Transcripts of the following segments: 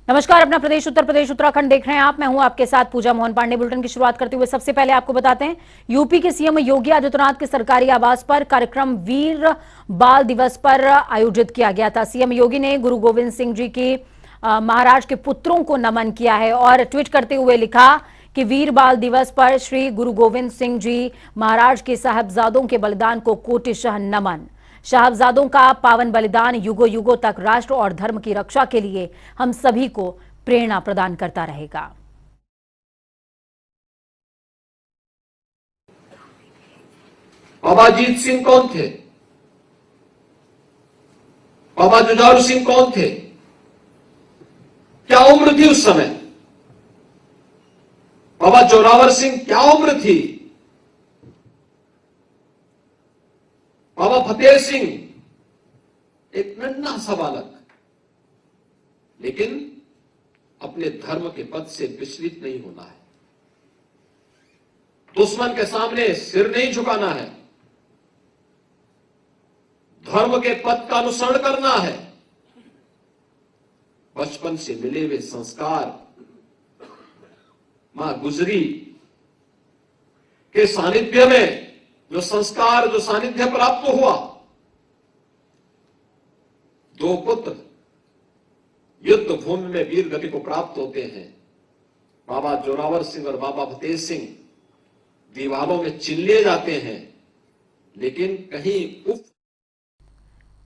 नमस्कार, अपना प्रदेश उत्तर प्रदेश उत्तराखंड देख रहे हैं आप। मैं हूं आपके साथ पूजा मोहन पांडे। बुलेटिन की शुरुआत करते हुए सबसे पहले आपको बताते हैं, यूपी के सीएम योगी आदित्यनाथ के सरकारी आवास पर कार्यक्रम वीर बाल दिवस पर आयोजित किया गया था। सीएम योगी ने गुरु गोविंद सिंह जी की महाराज के पुत्रों को नमन किया है और ट्वीट करते हुए लिखा कि वीर बाल दिवस पर श्री गुरु गोविंद सिंह जी महाराज के साहबजादों के बलिदान को कोटिशः नमन। साहबजादों का पावन बलिदान युगों युगों तक राष्ट्र और धर्म की रक्षा के लिए हम सभी को प्रेरणा प्रदान करता रहेगा। बाबा अजीत सिंह कौन थे? बाबा जुझारू सिंह कौन थे? क्या उम्र थी उस समय? बाबा जोरावर सिंह क्या उम्र थी? बाबा फतेह सिंह एक नन्हा सा बालक, लेकिन अपने धर्म के पद से विचलित नहीं होना है। दुश्मन के सामने सिर नहीं झुकाना है, धर्म के पद का अनुसरण करना है। बचपन से मिले हुए संस्कार मां गुजरी के सानिध्य में जो संस्कार, जो सानिध्य प्राप्त हुआ, दो पुत्र युद्ध भूमि में वीर गति को प्राप्त होते हैं। बाबा जोरावर सिंह और बाबा फतेह सिंह दीवारों में चिन लिए जाते हैं, लेकिन कहीं तो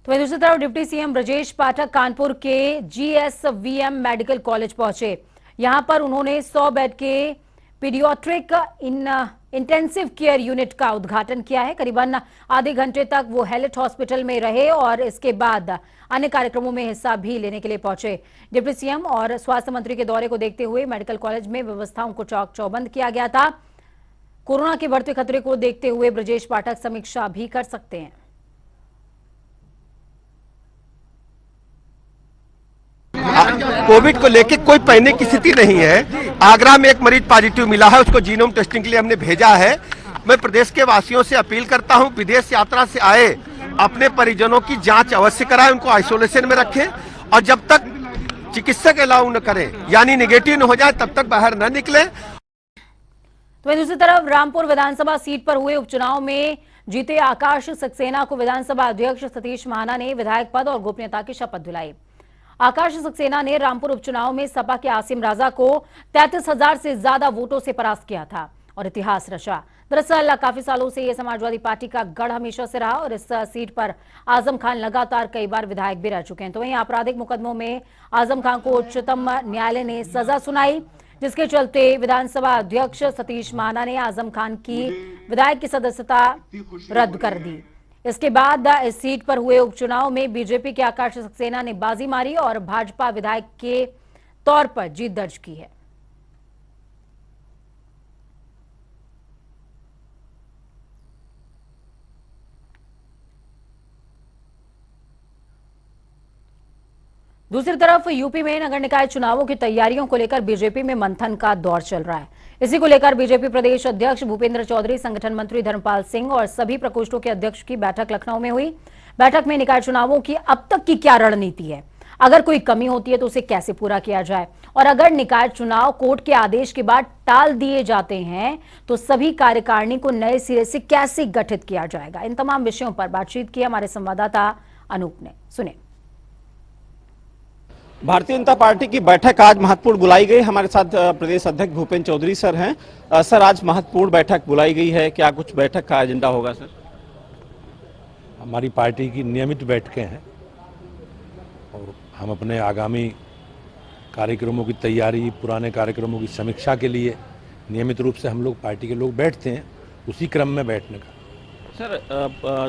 दूसरी तरफ डिप्टी सीएम ब्रजेश पाठक कानपुर के जीएसवीएम मेडिकल कॉलेज पहुंचे। यहां पर उन्होंने 100 बेड के पीडियाट्रिक इंटेंसिव केयर यूनिट का उद्घाटन किया है। करीबन आधे घंटे तक वो हेलेट हॉस्पिटल में रहे और इसके बाद अन्य कार्यक्रमों में हिस्सा भी लेने के लिए पहुंचे। डिप्टी सीएम और स्वास्थ्य मंत्री के दौरे को देखते हुए मेडिकल कॉलेज में व्यवस्थाओं को चौक चौबंद किया गया था। कोरोना के बढ़ते खतरे को देखते हुए ब्रजेश पाठक समीक्षा भी कर सकते हैं। कोविड को लेकर कोई पैनिक की स्थिति नहीं है। आगरा में एक मरीज पॉजिटिव मिला है, उसको जीनोम टेस्टिंग के लिए हमने भेजा है। मैं प्रदेश के वासियों से अपील करता हूं, विदेश यात्रा से आए अपने परिजनों की जांच अवश्य कराएं, उनको आइसोलेशन में रखें और जब तक चिकित्सक अलाउ न करें, यानी निगेटिव न हो जाए, तब तक बाहर न निकले। तो दूसरी तरफ रामपुर विधानसभा सीट पर हुए उपचुनाव में जीते आकाश सक्सेना को विधानसभा अध्यक्ष सतीश महाना ने विधायक पद और गोपनीयता की शपथ दिलाई। आकाश सक्सेना ने रामपुर उपचुनाव में सपा के आसिम राजा को 33,000 से ज्यादा वोटों से परास्त किया था और इतिहास रचा। दरअसल काफी सालों से यह समाजवादी पार्टी का गढ़ हमेशा से रहा और इस सीट पर आजम खान लगातार कई बार विधायक भी रह चुके हैं। तो वहीं आपराधिक मुकदमों में आजम खान को उच्चतम न्यायालय ने सजा सुनाई, जिसके चलते विधानसभा अध्यक्ष सतीश महाना ने आजम खान की विधायक की सदस्यता रद्द कर दी। इसके बाद इस सीट पर हुए उपचुनाव में बीजेपी के आकाश सक्सेना ने बाजी मारी और भाजपा विधायक के तौर पर जीत दर्ज की है। दूसरी तरफ यूपी में नगर निकाय चुनावों की तैयारियों को लेकर बीजेपी में मंथन का दौर चल रहा है। इसी को लेकर बीजेपी प्रदेश अध्यक्ष भूपेंद्र चौधरी, संगठन मंत्री धर्मपाल सिंह और सभी प्रकोष्ठों के अध्यक्ष की बैठक लखनऊ में हुई। बैठक में निकाय चुनावों की अब तक की क्या रणनीति है, अगर कोई कमी होती है तो उसे कैसे पूरा किया जाए, और अगर निकाय चुनाव कोर्ट के आदेश के बाद टाल दिए जाते हैं तो सभी कार्यकारिणी को नए सिरे से कैसे गठित किया जाएगा। इन तमाम विषयों पर बातचीत की हमारे संवाददाता अनूप ने। सुने। भारतीय जनता पार्टी की बैठक आज महत्वपूर्ण बुलाई गई। हमारे साथ प्रदेश अध्यक्ष भूपेंद्र चौधरी सर हैं। सर, आज महत्वपूर्ण बैठक बुलाई गई है, क्या कुछ बैठक का एजेंडा होगा सर? हमारी पार्टी की नियमित बैठकें हैं और हम अपने आगामी कार्यक्रमों की तैयारी, पुराने कार्यक्रमों की समीक्षा के लिए नियमित रूप से हम लोग पार्टी के लोग बैठते हैं, उसी क्रम में बैठने का। सर,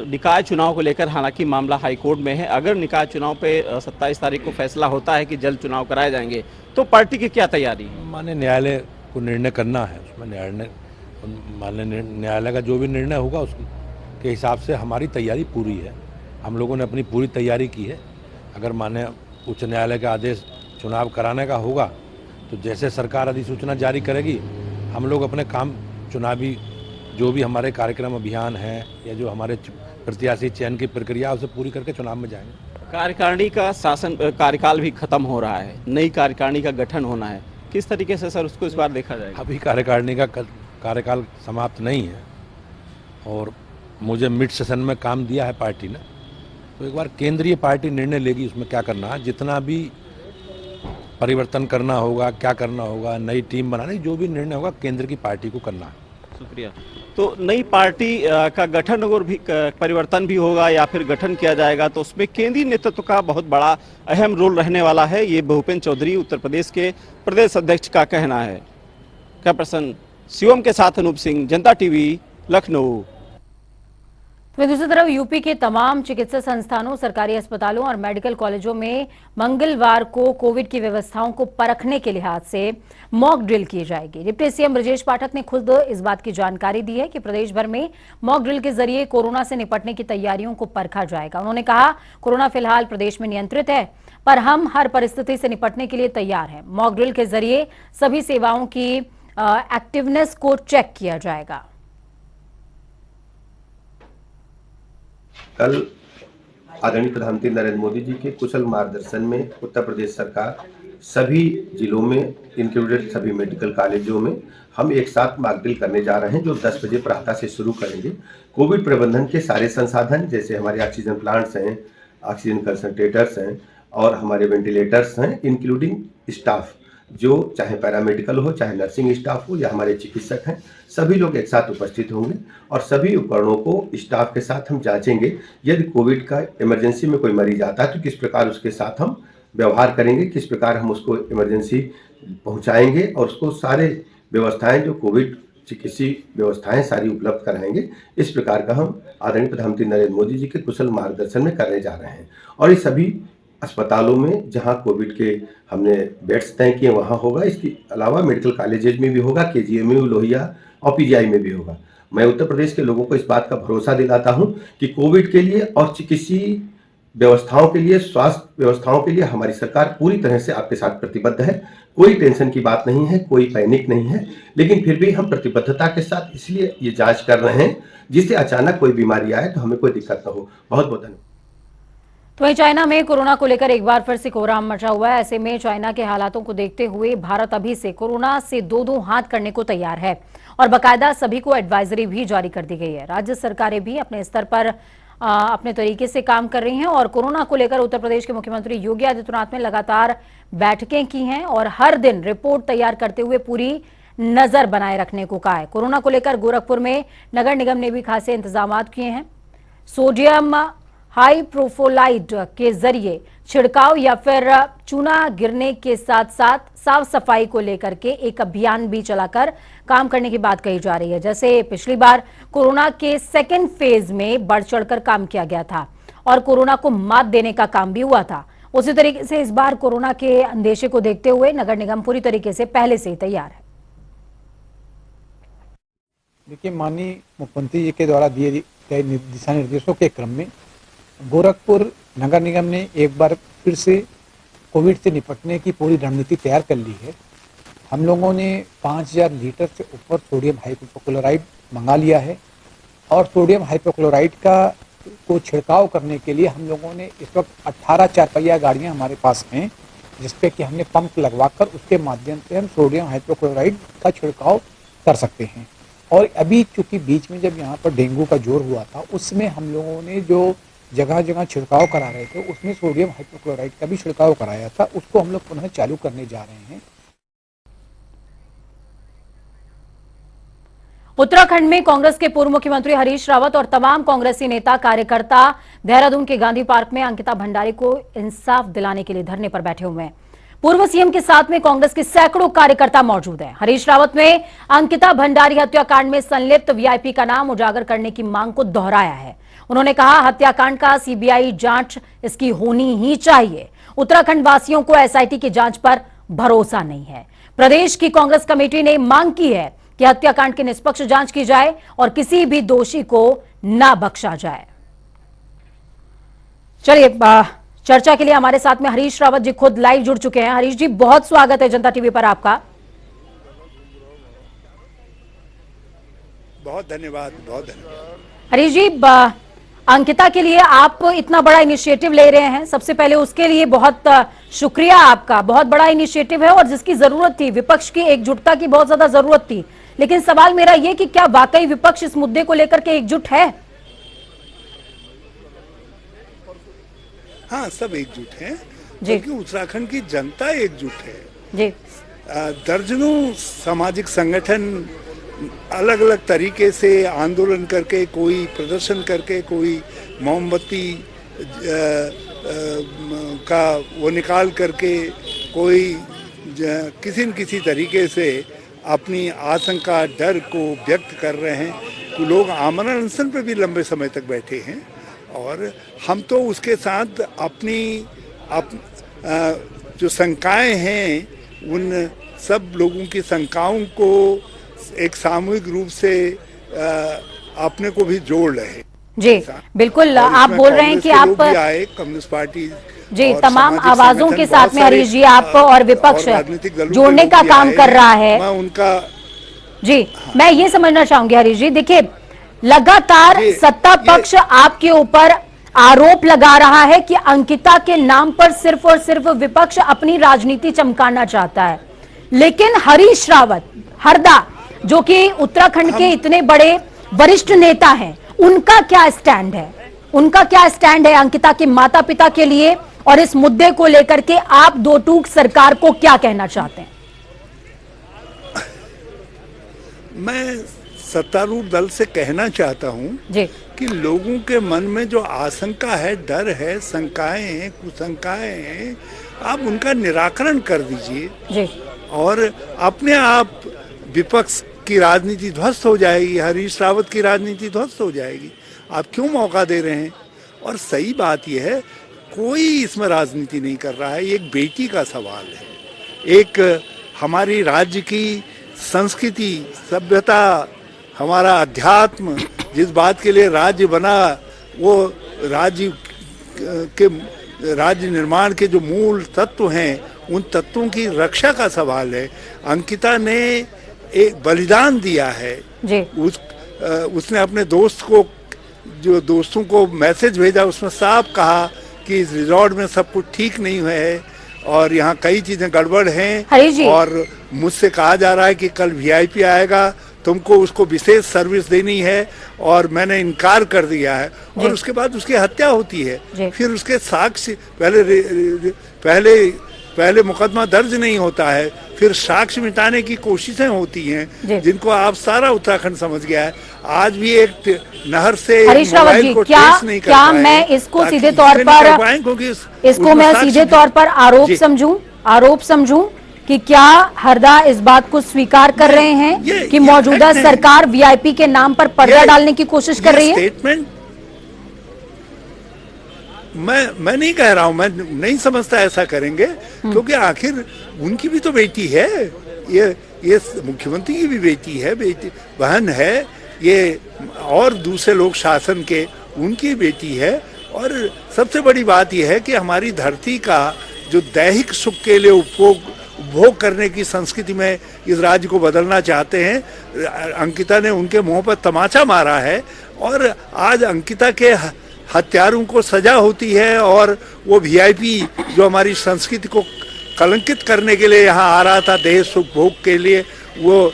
निकाय चुनाव को लेकर हालांकि मामला हाईकोर्ट में है। अगर निकाय चुनाव पे 27 तारीख को फैसला होता है कि जल्द चुनाव कराए जाएंगे तो पार्टी की क्या तैयारी है? माननीय न्यायालय को निर्णय करना है, उसमें माननीय न्यायालय का जो भी निर्णय होगा उसके हिसाब से हमारी तैयारी पूरी है। हम लोगों ने अपनी पूरी तैयारी की है। अगर माननीय उच्च न्यायालय का आदेश चुनाव कराने का होगा तो जैसे सरकार अधिसूचना जारी करेगी, हम लोग अपने काम चुनावी जो भी हमारे कार्यक्रम अभियान हैं या जो हमारे प्रत्याशी चयन की प्रक्रिया उसे पूरी करके चुनाव में जाएंगे। कार्यकारिणी का शासन कार्यकाल भी खत्म हो रहा है, नई कार्यकारिणी का गठन होना है, किस तरीके से सर उसको इस बार देखा जाएगा? अभी कार्यकारिणी का कार्यकाल समाप्त नहीं है और मुझे मिड सेशन में काम दिया है पार्टी ने, तो एक बार केंद्रीय पार्टी निर्णय लेगी उसमें क्या करना है, जितना भी परिवर्तन करना होगा, क्या करना होगा, नई टीम बनाने, जो भी निर्णय होगा केंद्र की पार्टी को करना है। शुक्रिया। तो नई पार्टी का गठन और भी परिवर्तन भी होगा या फिर गठन किया जाएगा तो उसमें केंद्रीय नेतृत्व का बहुत बड़ा अहम रोल रहने वाला है, ये भूपेंद्र चौधरी उत्तर प्रदेश के प्रदेश अध्यक्ष का कहना है। क्या प्रसन्न शिवम के साथ अनूप सिंह, जनता टीवी, लखनऊ। तो दूसरी तरफ यूपी के तमाम चिकित्सा संस्थानों, सरकारी अस्पतालों और मेडिकल कॉलेजों में मंगलवार को कोविड की व्यवस्थाओं को परखने के लिहाज से मॉक ड्रिल की जाएगी। डिप्टी सीएम ब्रजेश पाठक ने खुद इस बात की जानकारी दी है कि प्रदेश भर में मॉक ड्रिल के जरिए कोरोना से निपटने की तैयारियों को परखा जाएगा। उन्होंने कहा, कोरोना फिलहाल प्रदेश में नियंत्रित है, पर हम हर परिस्थिति से निपटने के लिए तैयार हैं। मॉक ड्रिल के जरिए सभी सेवाओं की एक्टिवनेस को चेक किया जाएगा। कल आदरणीय प्रधानमंत्री नरेंद्र मोदी जी के कुशल मार्गदर्शन में उत्तर प्रदेश सरकार सभी जिलों में इंक्लूडेड सभी मेडिकल कॉलेजों में हम एक साथ मॉक ड्रिल करने जा रहे हैं, जो 10 बजे प्रातः से शुरू करेंगे। कोविड प्रबंधन के सारे संसाधन, जैसे हमारे ऑक्सीजन प्लांट्स हैं, ऑक्सीजन कंसंट्रेटर्स हैं और हमारे वेंटिलेटर्स हैं, इंक्लूडिंग स्टाफ, जो चाहे पैरामेडिकल हो, चाहे नर्सिंग स्टाफ हो या हमारे चिकित्सक हैं, सभी लोग एक साथ उपस्थित होंगे और सभी उपकरणों को स्टाफ के साथ हम जांचेंगे। यदि कोविड का इमरजेंसी में कोई मरीज आता है तो किस प्रकार उसके साथ हम व्यवहार करेंगे, किस प्रकार हम उसको इमरजेंसी पहुंचाएंगे और उसको सारे व्यवस्थाएं, जो कोविड चिकित्सीय व्यवस्थाएं सारी उपलब्ध कराएंगे। इस प्रकार का हम आदरणीय प्रधानमंत्री नरेंद्र मोदी जी के कुशल मार्गदर्शन में करने जा रहे हैं। और ये सभी अस्पतालों में जहां कोविड के हमने बेड्स तय किए वहां होगा, इसके अलावा मेडिकल कॉलेजेज में भी होगा, केजीएमयू, लोहिया और पीजीआई में भी होगा। मैं उत्तर प्रदेश के लोगों को इस बात का भरोसा दिलाता हूं कि कोविड के लिए और चिकित्सीय व्यवस्थाओं के लिए, स्वास्थ्य व्यवस्थाओं के लिए हमारी सरकार पूरी तरह से आपके साथ प्रतिबद्ध है। कोई टेंशन की बात नहीं है, कोई पैनिक नहीं है, लेकिन फिर भी हम प्रतिबद्धता के साथ इसलिए ये जांच कर रहे हैं जिससे अचानक कोई बीमारी आए तो हमें कोई दिक्कत न हो। बहुत बहुत धन्यवाद। तो वहीं चाइना में कोरोना को लेकर एक बार फिर से कोहराम मचा हुआ है। ऐसे में चाइना के हालातों को देखते हुए भारत अभी से कोरोना से दो हाथ करने को तैयार है और बाकायदा सभी को एडवाइजरी भी जारी कर दी गई है। राज्य सरकारें भी अपने स्तर पर अपने तरीके से काम कर रही हैं और कोरोना को लेकर उत्तर प्रदेश के मुख्यमंत्री योगी आदित्यनाथ ने लगातार बैठकें की हैं और हर दिन रिपोर्ट तैयार करते हुए पूरी नजर बनाए रखने को कहा है। कोरोना को लेकर गोरखपुर में नगर निगम ने भी खासे इंतजाम किए हैं। सोडियम हाइप्रोफोलाइड के जरिए छिड़काव या फिर चूना गिरने के साथ साथ साफ सफाई को लेकर के एक अभियान भी चलाकर काम करने की बात कही जा रही है। जैसे पिछली बार कोरोना के सेकेंड फेज में बढ़ चढ़कर काम किया गया था और कोरोना को मात देने का काम भी हुआ था, उसी तरीके से इस बार कोरोना के अंदेशे को देखते हुए नगर निगम पूरी तरीके से पहले से ही तैयार है। देखिए, माननीय मुख्यमंत्री जी के द्वारा दिए गए दिशा निर्देशों के क्रम में गोरखपुर नगर निगम ने एक बार फिर से कोविड से निपटने की पूरी रणनीति तैयार कर ली है। हम लोगों ने 5000 लीटर से ऊपर सोडियम हाइपोक्लोराइड मंगा लिया है और सोडियम हाइपोक्लोराइड को छिड़काव करने के लिए हम लोगों ने इस वक्त 18 चारपहिया गाड़ियां हमारे पास हैं, जिसपे कि हमने पंप लगवाकर उसके माध्यम से हम सोडियम हाइपोक्लोराइड का छिड़काव कर सकते हैं। और अभी चूंकि बीच में जब यहाँ पर डेंगू का जोर हुआ था, उसमें हम लोगों ने जो जगह जगह छिड़काव करा रहे थे उसमें सोडियम हाइपोक्लोराइड का भी छिड़काव कराया था, उसको हम लोग पुनः चालू करने जा रहे हैं। उत्तराखंड में कांग्रेस के पूर्व मुख्यमंत्री हरीश रावत और तमाम कांग्रेसी नेता कार्यकर्ता देहरादून के गांधी पार्क में अंकिता भंडारी को इंसाफ दिलाने के लिए धरने पर बैठे हुए हैं। पूर्व सीएम के साथ में कांग्रेस के सैकड़ों कार्यकर्ता मौजूद हैं। हरीश रावत ने अंकिता भंडारी हत्याकांड में संलिप्त वीआईपी का नाम उजागर करने की मांग को दोहराया है। उन्होंने कहा, हत्याकांड का सीबीआई जांच इसकी होनी ही चाहिए। उत्तराखंड वासियों को एसआईटी की जांच पर भरोसा नहीं है। प्रदेश की कांग्रेस कमेटी ने मांग की है कि हत्याकांड की निष्पक्ष जांच की जाए और किसी भी दोषी को ना बख्शा जाए। चलिए, चर्चा के लिए हमारे साथ में हरीश रावत जी खुद लाइव जुड़ चुके हैं। हरीश जी, बहुत स्वागत है जनता टीवी पर आपका। बहुत धन्यवाद, बहुत धन्यवाद। हरीश जी, अंकिता के लिए आप इतना बड़ा इनिशिएटिव ले रहे हैं, सबसे पहले उसके लिए बहुत शुक्रिया आपका। बहुत बड़ा इनिशिएटिव है और जिसकी जरूरत थी, विपक्ष की एकजुटता की बहुत ज्यादा जरूरत थी। लेकिन सवाल मेरा ये कि क्या वाकई विपक्ष इस मुद्दे को लेकर के एकजुट है? हाँ, सब एकजुट हैं, जी। क्योंकि उत्तराखंड की जनता एकजुट है। जी। दर्जनों सामाजिक संगठन अलग अलग तरीके से आंदोलन करके, कोई प्रदर्शन करके, कोई मोमबत्ती का वो निकाल करके, कोई किसी न किसी तरीके से अपनी आशंका, डर को व्यक्त कर रहे हैं। लोग आमरण अनशन पे भी लंबे समय तक बैठे हैं और हम तो उसके साथ अपनी जो शंकाएं हैं, उन सब लोगों की शंकाओं को एक सामूहिक रूप से अपने को भी जोड़ रहे हैं। जी बिल्कुल, आप बोल रहे हैं कि आप आए, कम्युनिस्ट पार्टी जी तमाम आवाजों के साथ में हरीश जी आप और विपक्ष जोड़ने का काम कर रहा है। मैं उनका जी मैं ये समझना चाहूंगी हरीश जी, देखिए लगातार सत्ता पक्ष आपके ऊपर आरोप लगा रहा है कि अंकिता के नाम पर सिर्फ और सिर्फ विपक्ष अपनी राजनीति चमकाना चाहता है, लेकिन हरीश रावत हरदा जो कि उत्तराखंड के इतने बड़े वरिष्ठ नेता हैं, उनका क्या स्टैंड है? उनका क्या स्टैंड है अंकिता के माता पिता के लिए और इस मुद्दे को लेकर के आप दो टूक सरकार को क्या कहना चाहते हैं? मैं सत्तारूढ़ दल से कहना चाहता हूं जी कि लोगों के मन में जो आशंका है, डर है, शंकाएं हैं, कुशंकाएं हैं, आप उनका निराकरण कर दीजिए जी। और अपने आप विपक्ष की राजनीति ध्वस्त हो जाएगी, हरीश रावत की राजनीति ध्वस्त हो जाएगी। आप क्यों मौका दे रहे हैं? और सही बात यह है, कोई इसमें राजनीति नहीं कर रहा है। एक बेटी का सवाल है, एक हमारी राज्य की संस्कृति, सभ्यता, हमारा अध्यात्म, जिस बात के लिए राज्य बना, वो राज्य निर्माण के जो मूल तत्व हैं, उन तत्वों की रक्षा का सवाल है। अंकिता ने एक बलिदान दिया है जी। उसने अपने दोस्तों को मैसेज भेजा, उसमें साफ कहा कि इस रिजॉर्ट में सब कुछ ठीक नहीं है और यहाँ कई चीजें गड़बड़ हैं और मुझसे कहा जा रहा है कि कल वीआईपी आएगा, तुमको उसको विशेष सर्विस देनी है और मैंने इनकार कर दिया है। और उसके बाद उसकी हत्या होती है। फिर उसके साक्ष्य पहले मुकदमा दर्ज नहीं होता है, फिर साक्ष्य मिटाने की कोशिशें होती हैं, जिनको आप सारा उत्तराखंड समझ गया है। आज भी एक नहर से हरीश रावत जी, क्या मैं इसको सीधे तौर पर आरोप समझूं कि क्या हरदा इस बात को स्वीकार कर रहे हैं कि मौजूदा सरकार वीआईपी के नाम पर पर्दा डालने की कोशिश कर रही है? स्टेटमेंट मैं नहीं कह रहा हूं, मैं नहीं समझता ऐसा करेंगे, क्योंकि आखिर उनकी भी तो बेटी है, ये मुख्यमंत्री की भी बेटी है, बहन है, ये और दूसरे लोग शासन के, उनकी बेटी है। और सबसे बड़ी बात यह है कि हमारी धरती का जो दैहिक सुख के लिए उपभोग करने की संस्कृति में इस राज्य को बदलना चाहते हैं। अंकिता ने उनके मुंह पर तमाचा मारा है और आज अंकिता के हत्यारों को सजा होती है और वो वीआईपी जो हमारी संस्कृति को कलंकित करने के लिए यहाँ आ रहा था देह सुख भोग के लिए, वो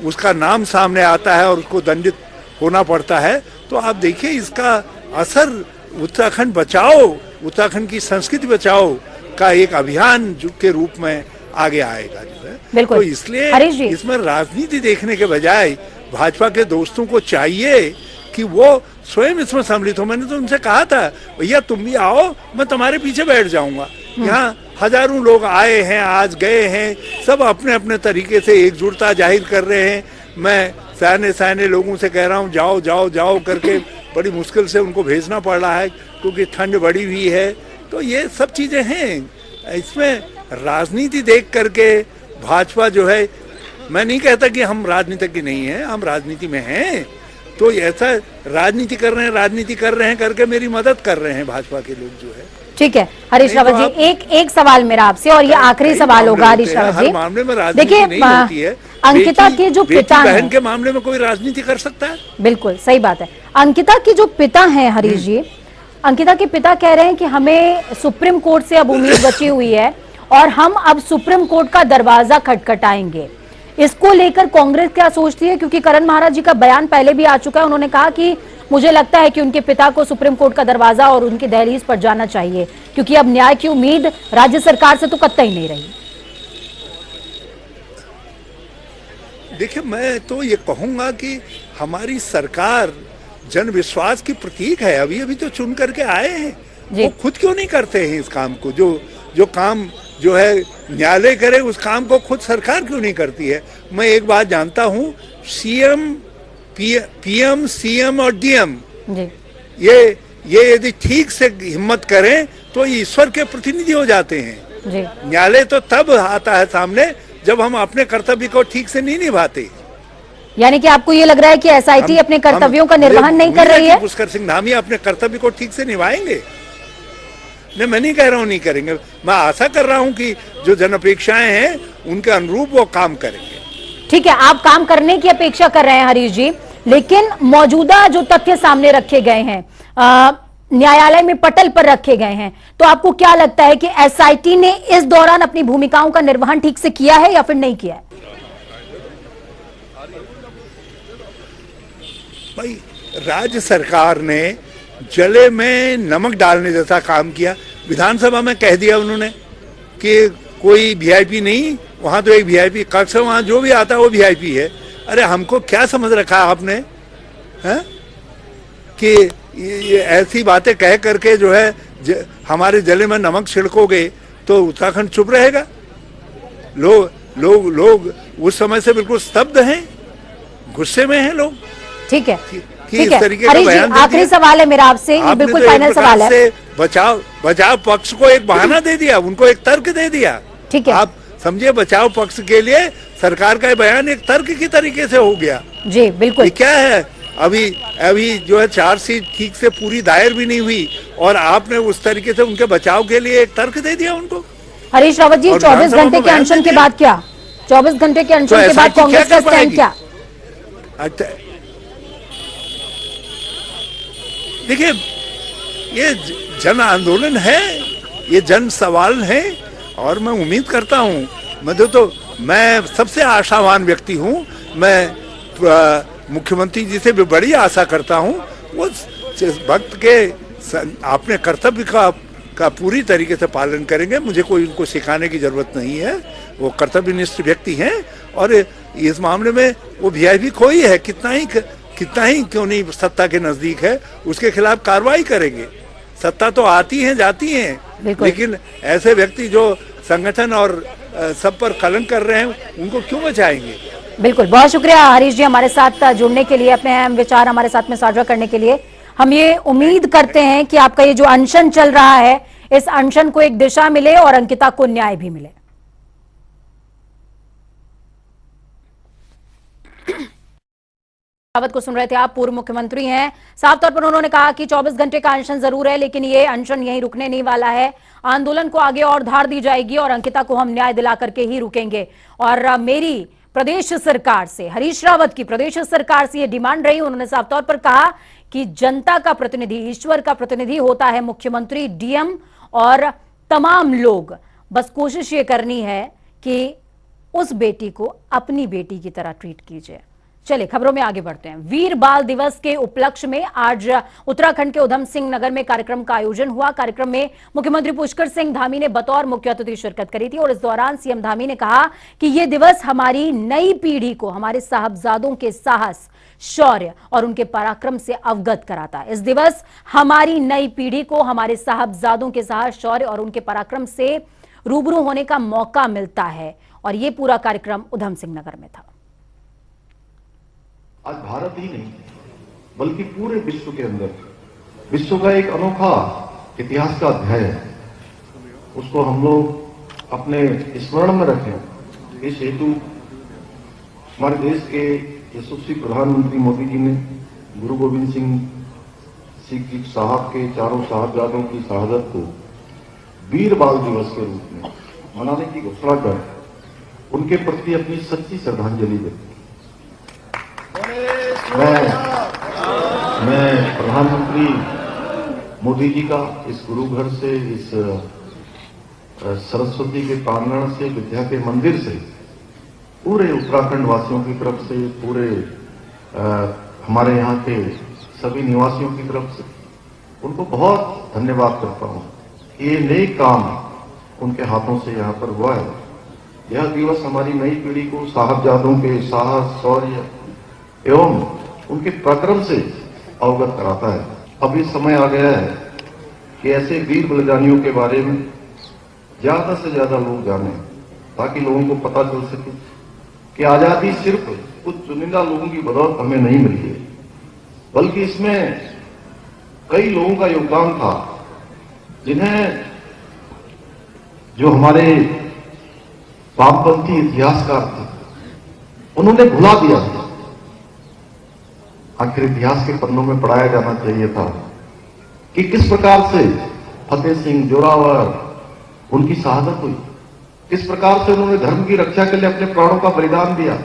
उसका नाम सामने आता है और उसको दंडित होना पड़ता है। तो आप देखिए इसका असर उत्तराखंड बचाओ, उत्तराखंड की संस्कृति बचाओ का एक अभियान के रूप में आगे आएगा जो है। तो इसलिए इसमें राजनीति देखने के बजाय भाजपा के दोस्तों को चाहिए कि वो स्वयं इसमें सम्मिलित हो। मैंने तो उनसे कहा था, भैया तुम भी आओ, मैं तुम्हारे पीछे बैठ जाऊंगा। यहाँ हजारों लोग आए हैं, आज गए हैं, सब अपने अपने तरीके से एकजुटता जाहिर कर रहे हैं। मैं सैने लोगों से कह रहा हूँ जाओ जाओ जाओ करके, बड़ी मुश्किल से उनको भेजना पड़ रहा है क्योंकि ठंड बढ़ी हुई है। तो ये सब चीजें हैं, इसमें राजनीति देख करके भाजपा जो है, मैं नहीं कहता कि हम राजनीतिज्ञ नहीं हैं, हम राजनीति में हैं, तो ऐसा राजनीति कर रहे हैं करके मेरी मदद कर रहे हैं भाजपा के लोग जो है। ठीक है हरीश रावत जी, एक सवाल मेरा आपसे और ये आखिरी सवाल होगा हरीश रावत जी। हर मामले में राजनीति नहीं होती है, अंकिता के जो पिता हैं, बहन के मामले में कोई राजनीति कर सकता है? बिल्कुल सही बात है। अंकिता के जो पिता हैं हरीश जी, अंकिता के पिता कह रहे हैं कि हमें सुप्रीम कोर्ट से अब उम्मीद बची हुई है और हम अब सुप्रीम कोर्ट का दरवाजा खटखटाएंगे। इसको लेकर कांग्रेस क्या सोचती है? क्योंकि करण महाराज जी का बयान पहले भी आ चुका है, उन्होंने कहा कि मुझे लगता है कि उनके पिता को सुप्रीम कोर्ट का दरवाजा और उनकी दहलीज पर जाना चाहिए, क्योंकि अब न्याय की उम्मीद राज्य सरकार से तो कतई नहीं रही। देखिए, मैं तो ये कहूंगा कि हमारी सरकार जन विश्वास की प्रतीक है। अभी अभी तो चुन करके आए हैं, वो खुद क्यों नहीं करते हैं इस काम को? जो काम जो है न्यायालय करे, उस काम को खुद सरकार क्यों नहीं करती है? मैं एक बात जानता हूँ, सीएम, पीएम, सीएम और डीएम ये यदि ठीक से हिम्मत करें तो ईश्वर के प्रतिनिधि हो जाते हैं। न्यायालय तो तब आता है सामने जब हम अपने कर्तव्य को ठीक से नहीं निभाते। यानी कि आपको ये लग रहा है कि एसआईटी अपने कर्तव्यों का निर्वहन नहीं कर रही है? पुष्कर सिंह धामी अपने कर्तव्य को ठीक से निभाएंगे? नहीं, मैं नहीं कह रहा हूँ नहीं करेंगे, मैं आशा कर रहा हूँ कि जो जन अपेक्षाएं हैं उनके अनुरूप वो काम करेंगे। ठीक है, आप काम करने की अपेक्षा कर रहे हैं हरीश जी, लेकिन मौजूदा जो तथ्य सामने रखे गए हैं, न्यायालय में पटल पर रखे गए हैं, तो आपको क्या लगता है कि एसआईटी ने इस दौरान अपनी भूमिकाओं का निर्वहन ठीक से किया है या फिर नहीं किया है? भाई, राज्य सरकार ने जले में नमक डालने जैसा काम किया। विधानसभा में कह दिया उन्होंने कि कोई वीआईपी नहीं, वहां तो एक वीआईपी कक्ष है, वहां जो भी आता है वो वीआईपी है। अरे हमको क्या समझ रखा आपने है कि ये ऐसी बातें कह करके जो है हमारे जले में नमक छिड़कोगे तो उत्तराखंड चुप रहेगा? लोग उस समय से बिल्कुल स्तब्ध हैं, गुस्से में हैं लोग। ठीक है, ठीक है। हरीश जी, आखिरी सवाल है मेरा आपसे, ये बिल्कुल फाइनल सवाल है। बचाव पक्ष को एक बहाना दे दिया, उनको एक तर्क दे दिया। ठीक है, आप समझिए, बचाव पक्ष के लिए सरकार का बयान एक तर्क की तरीके से हो गया। जी बिल्कुल। क्या है, अभी जो है चार्जशीट ठीक से पूरी दायर भी नहीं हुई और आपने उस तरीके से उनके बचाव के लिए एक तर्क दे दिया उनको। हरीश रावत जी, 24 घंटे के अनशन के बाद क्या? 24 घंटे के अनशन के बाद कांग्रेस का स्टैंड क्या? देखिए, ये जन आंदोलन है, ये जन सवाल है और मैं उम्मीद करता हूँ, मैं सबसे आशावान व्यक्ति हूँ। मैं मुख्यमंत्री जी से भी बड़ी आशा करता हूँ, वो वक्त के अपने कर्तव्य का पूरी तरीके से पालन करेंगे। मुझे कोई उनको सिखाने की जरूरत नहीं है, वो कर्तव्यनिष्ठ व्यक्ति हैं और इस मामले में वो वीआईपी कोई है, कितना ही क्यों नहीं सत्ता के नजदीक है, उसके खिलाफ कार्रवाई करेंगे। सत्ता तो आती है जाती है, लेकिन ऐसे व्यक्ति जो संगठन और सब पर कलंक कर रहे हैं उनको क्यों बचाएंगे? बिल्कुल, बहुत शुक्रिया हरीश जी हमारे साथ जुड़ने के लिए, अपने अहम विचार हमारे साथ में साझा करने के लिए। हम ये उम्मीद करते हैं कि आपका ये जो अनशन चल रहा है, इस अनशन को एक दिशा मिले और अंकिता को न्याय भी मिले। रावत को सुन रहे थे आप, पूर्व मुख्यमंत्री हैं। साफ तौर पर उन्होंने कहा कि 24 घंटे का अनशन जरूर है, लेकिन ये अनशन यहीं रुकने नहीं वाला है। आंदोलन को आगे और धार दी जाएगी और अंकिता को हम न्याय दिला करके ही रुकेंगे। और मेरी प्रदेश सरकार से, हरीश रावत की प्रदेश सरकार से ये डिमांड रही। उन्होंने साफ तौर पर कहा कि जनता का प्रतिनिधि, ईश्वर का प्रतिनिधि होता है मुख्यमंत्री, डीएम और तमाम लोग। बस कोशिश ये करनी है कि उस बेटी को अपनी बेटी की तरह ट्रीट कीजिए। चलिए खबरों में आगे बढ़ते हैं। वीर बाल दिवस के उपलक्ष्य में आज उत्तराखंड के उधम सिंह नगर में कार्यक्रम का आयोजन हुआ। कार्यक्रम में मुख्यमंत्री पुष्कर सिंह धामी ने बतौर मुख्य अतिथि शिरकत करी थी और इस दौरान सीएम धामी ने कहा कि यह दिवस हमारी नई पीढ़ी को हमारे साहबजादों के साहस, शौर्य और उनके पराक्रम से अवगत कराता है। इस दिवस हमारी नई पीढ़ी को हमारे साहबजादों के साहस, शौर्य और उनके पराक्रम से रूबरू होने का मौका मिलता है। और यह पूरा कार्यक्रम उधम सिंह नगर में था। आज भारत ही नहीं बल्कि पूरे विश्व के अंदर विश्व का एक अनोखा इतिहास का अध्याय है, उसको हम लोग अपने स्मरण में रखें। इस हेतु हमारे देश के यशस्वी प्रधानमंत्री मोदी जी ने गुरु गोविंद सिंह साहब के चारों साहबजादों की शहादत को वीर बाल दिवस के रूप में मनाने की घोषणा कर उनके प्रति अपनी सच्ची श्रद्धांजलि देते हैं। मैं प्रधानमंत्री मोदी जी का इस गुरु घर से, इस सरस्वती के प्रांगण से, विद्या के मंदिर से, पूरे उत्तराखंड वासियों की तरफ से, पूरे हमारे यहाँ के सभी निवासियों की तरफ से उनको बहुत धन्यवाद करता हूँ। ये नेक काम उनके हाथों से यहाँ पर हुआ है। यह दिवस हमारी नई पीढ़ी को साहबजादों के साहस, शौर्य एवं उनके पराक्रम से अवगत कराता है। अब ये समय आ गया है कि ऐसे वीर बलिदानियों के बारे में ज्यादा से ज्यादा लोग जाने, ताकि लोगों को पता चल सके कि आजादी सिर्फ कुछ चुनिंदा लोगों की बदौलत हमें नहीं मिली है, बल्कि इसमें कई लोगों का योगदान था, जिन्हें जो हमारे वामपंथी इतिहासकार थे उन्होंने भुला दिया था। आखिर इतिहास के पन्नों में पढ़ाया जाना चाहिए था कि किस प्रकार से फतेह सिंह, जोरावर, उनकी शहादत हुई, किस प्रकार से उन्होंने धर्म की रक्षा के लिए अपने प्राणों का बलिदान दिया।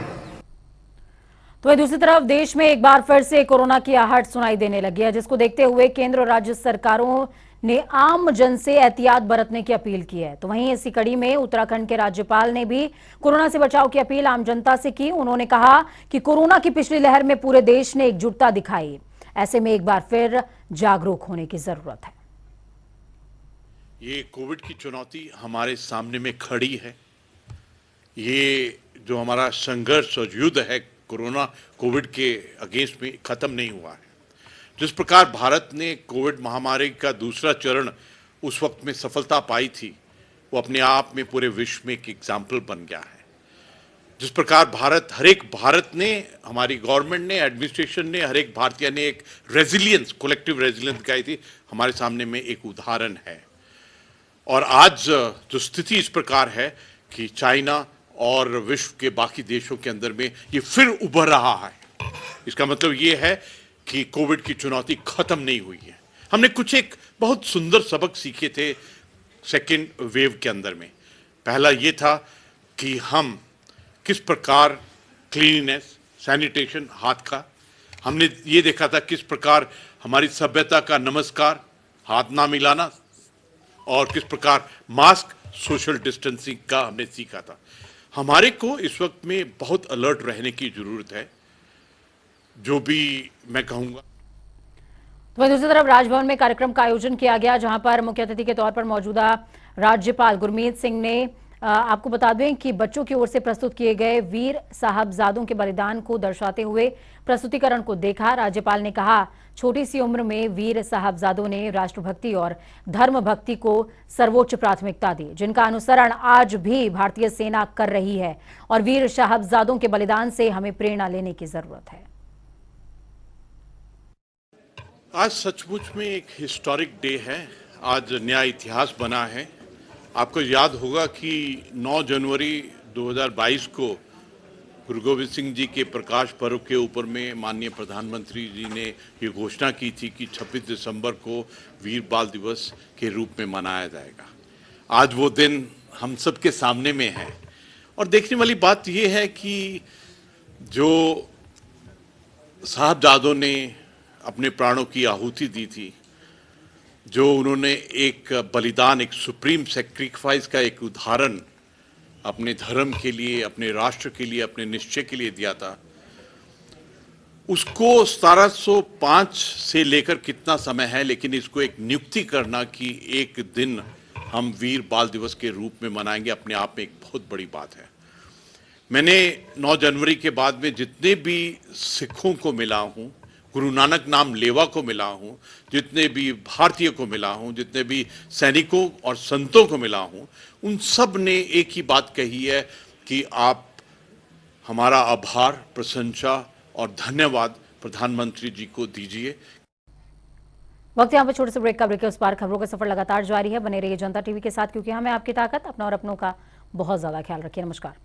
तो वहीं दूसरी तरफ देश में एक बार फिर से कोरोना की आहट सुनाई देने लगी है, जिसको देखते हुए केंद्र और राज्य सरकारों ने आम जन से एहतियात बरतने की अपील की है। तो वहीं इसी कड़ी में उत्तराखंड के राज्यपाल ने भी कोरोना से बचाव की अपील आम जनता से की। उन्होंने कहा कि कोरोना की पिछली लहर में पूरे देश ने एकजुटता दिखाई, ऐसे में एक बार फिर जागरूक होने की जरूरत है। ये कोविड की चुनौती हमारे सामने में खड़ी है। ये जो हमारा संघर्ष और युद्ध है कोरोना कोविड के अगेंस्ट में खत्म नहीं हुआ है। जिस प्रकार भारत ने कोविड महामारी का दूसरा चरण उस वक्त में सफलता पाई थी, वो अपने आप में पूरे विश्व में एक एग्जाम्पल बन गया है। जिस प्रकार हर एक भारत ने, हमारी गवर्नमेंट ने, एडमिनिस्ट्रेशन ने, हर एक भारतीय ने एक रेजिलियंस, कलेक्टिव रेजिलियंस दिखाई थी, हमारे सामने में एक उदाहरण है। और आज जो स्थिति इस प्रकार है कि चाइना और विश्व के बाकी देशों के अंदर में ये फिर उभर रहा है। इसका मतलब ये है कि कोविड की चुनौती खत्म नहीं हुई है। हमने कुछ एक बहुत सुंदर सबक सीखे थे सेकेंड वेव के अंदर में। पहला ये था कि हम किस प्रकार क्लीननेस, सैनिटेशन, हाथ का, हमने ये देखा था किस प्रकार हमारी सभ्यता का नमस्कार, हाथ ना मिलाना, और किस प्रकार मास्क, सोशल डिस्टेंसिंग का हमने सीखा था। हमारे को इस वक्त में बहुत अलर्ट रहने की जरूरत है, जो भी मैं कहूंगा। तो दूसरी तरफ राजभवन में कार्यक्रम का आयोजन किया गया, जहां पर मुख्य अतिथि के तौर पर मौजूदा राज्यपाल गुरमीत सिंह ने आपको बता दें कि बच्चों की ओर से प्रस्तुत किए गए वीर साहबजादों के बलिदान को दर्शाते हुए प्रस्तुतिकरण को देखा। राज्यपाल ने कहा, छोटी सी उम्र में वीर साहबजादों ने राष्ट्रभक्ति और धर्म भक्ति को सर्वोच्च प्राथमिकता दी, जिनका अनुसरण आज भी भारतीय सेना कर रही है, और वीर साहबजादों के बलिदान से हमें प्रेरणा लेने की जरूरत है। आज सचमुच में एक हिस्टोरिक डे है। आज नया इतिहास बना है। आपको याद होगा कि 9 जनवरी 2022 को गुरु गोविंद सिंह जी के प्रकाश पर्व के ऊपर में माननीय प्रधानमंत्री जी ने ये घोषणा की थी कि 26 दिसंबर को वीर बाल दिवस के रूप में मनाया जाएगा। आज वो दिन हम सबके सामने में है, और देखने वाली बात ये है कि जो साहबजादों ने अपने प्राणों की आहुति दी थी, जो उन्होंने एक बलिदान, एक सुप्रीम सेक्रीफाइस का एक उदाहरण अपने धर्म के लिए, अपने राष्ट्र के लिए, अपने निश्चय के लिए दिया था, उसको 1705 से लेकर कितना समय है, लेकिन इसको एक नियुक्ति करना कि एक दिन हम वीर बाल दिवस के रूप में मनाएंगे, अपने आप में एक बहुत बड़ी बात है। मैंने 9 जनवरी के बाद में जितने भी सिखों को मिला हूँ, गुरु नानक नाम लेवा को मिला हूँ, जितने भी भारतीय को मिला हूँ, जितने भी सैनिकों और संतों को मिला हूँ, उन सब ने एक ही बात कही है कि आप हमारा आभार, प्रशंसा और धन्यवाद प्रधानमंत्री जी को दीजिए। वक्त यहाँ पर छोटे से ब्रेक का ब्रेक है, उस पार खबरों का सफर लगातार जारी है। बने रहिए जनता टीवी के साथ, क्योंकि हमें आपकी ताकत, अपना और अपनों का बहुत ज्यादा ख्याल रखिए। नमस्कार।